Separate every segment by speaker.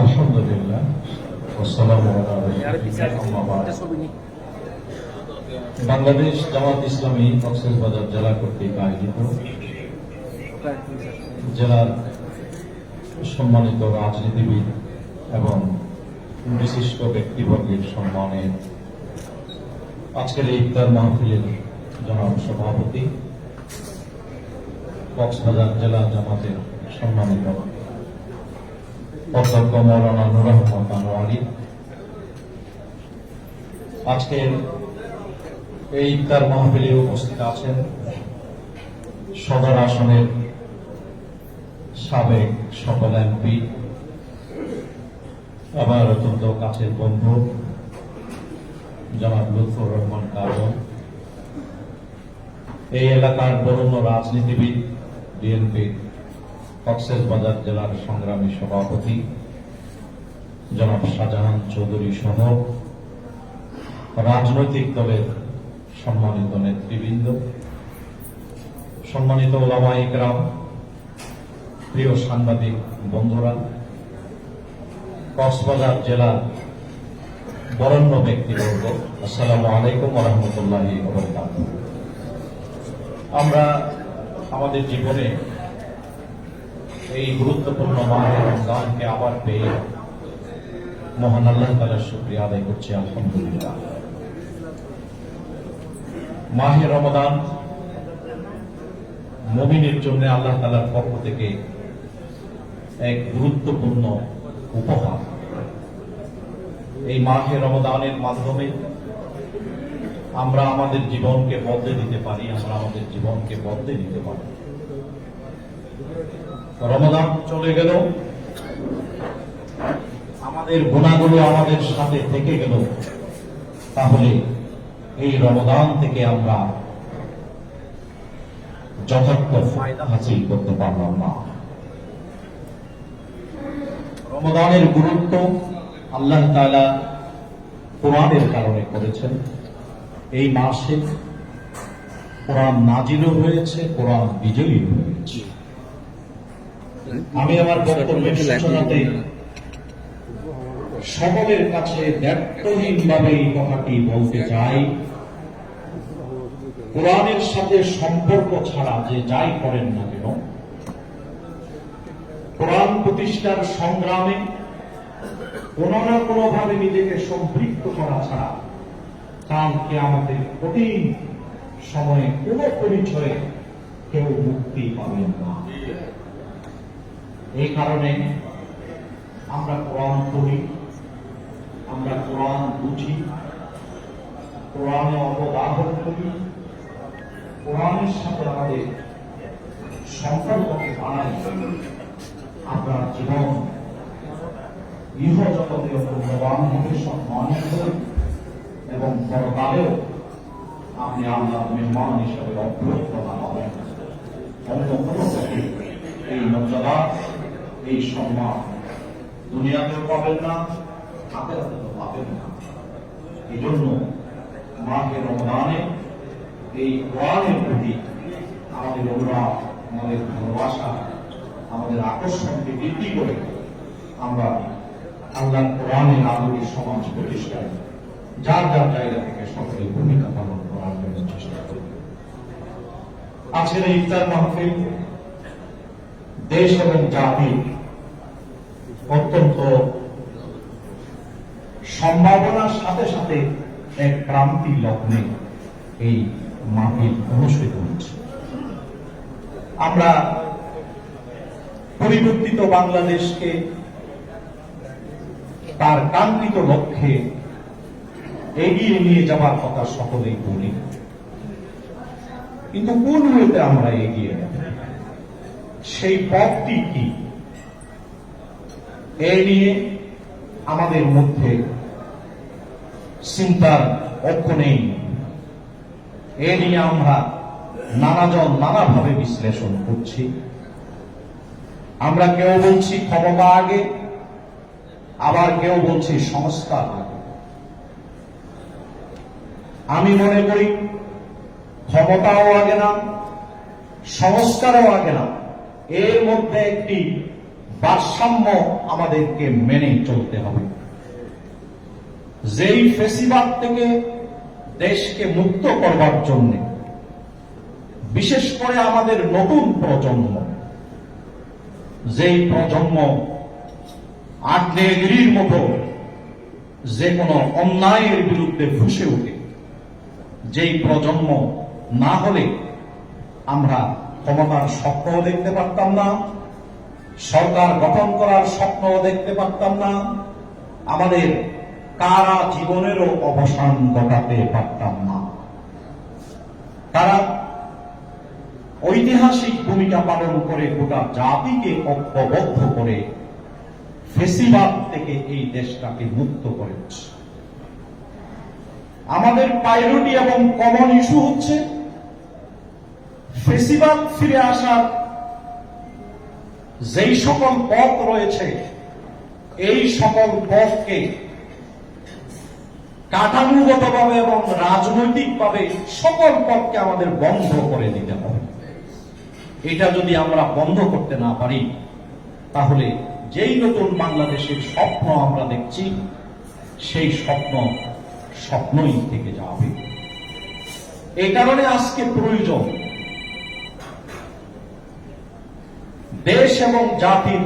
Speaker 1: আলহামদুলিল্লাহ, বাংলাদেশ জামাত ইসলামী কক্সবাজার জেলা কর্তৃক আয়োজিত জেলার সম্মানিত রাজনীতিবিদ এবং বিশিষ্ট ব্যক্তিবর্গের সম্মানে আজকের এই ইফতার মাহফিলের জনাব সভাপতি, কক্সবাজার জেলা জামাতের সম্মানিত অধ্যক্ষ মৌলানা নূর আহমদ আনোয়ারি, আজকের এই ইফতার মাহফিলে উপস্থিত আছেন সদর আসনের সাবেক সকল এমপি, আবার অত্যন্ত কাছের বন্ধু জনাব লুৎফর রহমান কাজল, এই এলাকার বরণ্য রাজনীতিবিদ, বিএনপি কক্সবাজার জেলার সংগ্রামী সভাপতি জনাব শাহজাহান চৌধুরী সহ রাজনৈতিক দলের সম্মানিত নেতৃবৃন্দ, সম্মানিত ওলামা ইকরাম, প্রিয় সাংবাদিক বন্ধুরা, কক্সবাজার জেলার বরেণ্য ব্যক্তিবর্গ, আসসালামু আলাইকুম ওয়া রাহমাতুল্লাহি ওয়া বারাকাতুহু। আমরা আমাদের জীবনে এই গুরুত্বপূর্ণ মাহে রমজানকে আবার পেয়ে মহান আল্লাহ তাআলার শুকরিয়া আদায় করছি, আলহামদুলিল্লাহ। মাহে রমজান মুমিনের জন্য আল্লাহ তাআলার পক্ষ থেকে এক গুরুত্বপূর্ণ উপহার। এই মাহে রমজানের মাধ্যমে আমরা আমাদের জীবনকে বদলে দিতে পারি, আমরা আমাদের জীবনকে বদলে দিতে পারি। রমজান চলে গেল, আমাদের গুনাহগুলো আমাদের সাথে থেকে গেল, তাহলে এই রমজান থেকে আমরা যথার্থ ফায়দা হাসিল করতে পারলাম না। রমজানের গুরুত্ব আল্লাহ তাআলা কোরআনের কারণে করেছেন। এই মাসে কোরআন নাজিলও হয়েছে, কোরআন বিজয়ী হয়েছে। আমি আমার বক্তব্যের সূচনাতে সকলের কাছে ব্যর্থহীনভাবে এই কথাটি বলতে চাই, কোরআনের সাথে সম্পর্ক ছাড়া যে যাই করেন না কেন, কোরআন প্রতিষ্ঠার সংগ্রামে কোন না কোনো ভাবে নিজেকে সম্পৃক্ত করা ছাড়া কাল কিয়ামতের কঠিন সময়ে কোন পরিচয়ে কেউ মুক্তি পাবেন না। এই কারণে আমরা কোরআন পড়ি, আমরা কোরআন বুঝি, কোরআনে অবগাহন করি, কোরআনের সাথে আমাদের সম্পর্ককে বাড়াই, আমরা জীবন ইহ জগতেও মূল্যবান হবে, সম্মানিত হবে এবং পরকালেও আপনি আল্লাহর মেহমান হিসাবে অভ্যর্থনা হবেন। অন্য কোনো এই মর্যাদা, এই সম্মান দুনিয়াতেও পাবেন না, আখিরাতেও পাবেন না। এই জন্য মাহে রমজানে এই কোরআনের প্রতি আমাদের অনুরাগ, আমাদের ভালোবাসা, আমাদের আকর্ষণকে বৃদ্ধি করে আমরা আল্লাহর কোরআনের আলোকে সমাজ প্রতিষ্ঠায় যার যার জায়গা থেকে সকলের ভূমিকা পালন করার জন্য চেষ্টা করি। আজকের এই ইফতার মাহফিল দেশ এবং জাতি অত্যন্ত সম্ভাবনার সাথে সাথে এক ক্রান্তি লগ্নে এই মাহফিল অনুষ্ঠিত হচ্ছে। আমরা পরিবর্তিত বাংলাদেশকে তার কাঙ্ক্ষিত লক্ষ্যে এগিয়ে নিয়ে যাবার কথা সকলেই বলি, কিন্তু কোন ওয়েতে আমরা এগিয়ে যাব, সেই পথটি কি, এ নিয়ে আমাদের মধ্যে চিন্তার ঐক্য নেই। এ নিয়ে আমরা নানাজন নানাভাবে বিশ্লেষণ করছি। আমরা কেউ বলছি ক্ষমতা আগে, আবার কেউ বলছি সংস্কার আগে। আমি মনে করি ক্ষমতাও আগে না, সংস্কারও আগে না, এর মধ্যে একটি ভারসাম্য আমাদেরকে মেনে চলতে হবে। যেই ফেসিবাদ থেকে দেশকে মুক্ত করবার জন্য বিশেষ করে আমাদের নতুন প্রজন্ম, যেই প্রজন্ম আগ্নেয়গিরির মতো যে কোনো অন্যায়ের বিরুদ্ধে ফুঁসে ওঠে, যেই প্রজন্ম না হলে আমরা ক্ষমতার স্বপ্নও দেখতে পারতাম না, সরকার গঠন করার স্বপ্নও দেখতে পারতাম না, আমাদের কারা জীবনেরও অবসান ঘটাতে পারতাম না। তারা ঐতিহাসিক ভূমিকা পালন করে গোটা জাতিকে ঐক্যবদ্ধ করে ফেসিবাদ থেকে এই দেশটাকে মুক্ত করেছে। আমাদের প্রায়োরিটি এবং কমন ইস্যু হচ্ছে ফেসিবাদ ফিরে আসার যেই সকল পথ রয়েছে, এই সকল পথকে কাঠামোগতভাবে এবং রাজনৈতিকভাবে সকল পথকে আমাদের বন্ধ করে দিতে হবে। এটা যদি আমরা বন্ধ করতে না পারি, তাহলে যেই নতুন বাংলাদেশের স্বপ্ন আমরা দেখছি, সেই স্বপ্ন স্বপ্নই থেকে যাবে। এই কারণে আজকে প্রয়োজন দেশ এবং জাতির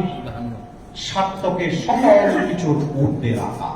Speaker 1: স্বার্থকে সকল কিছুর ঊর্ধ্বে রাখা।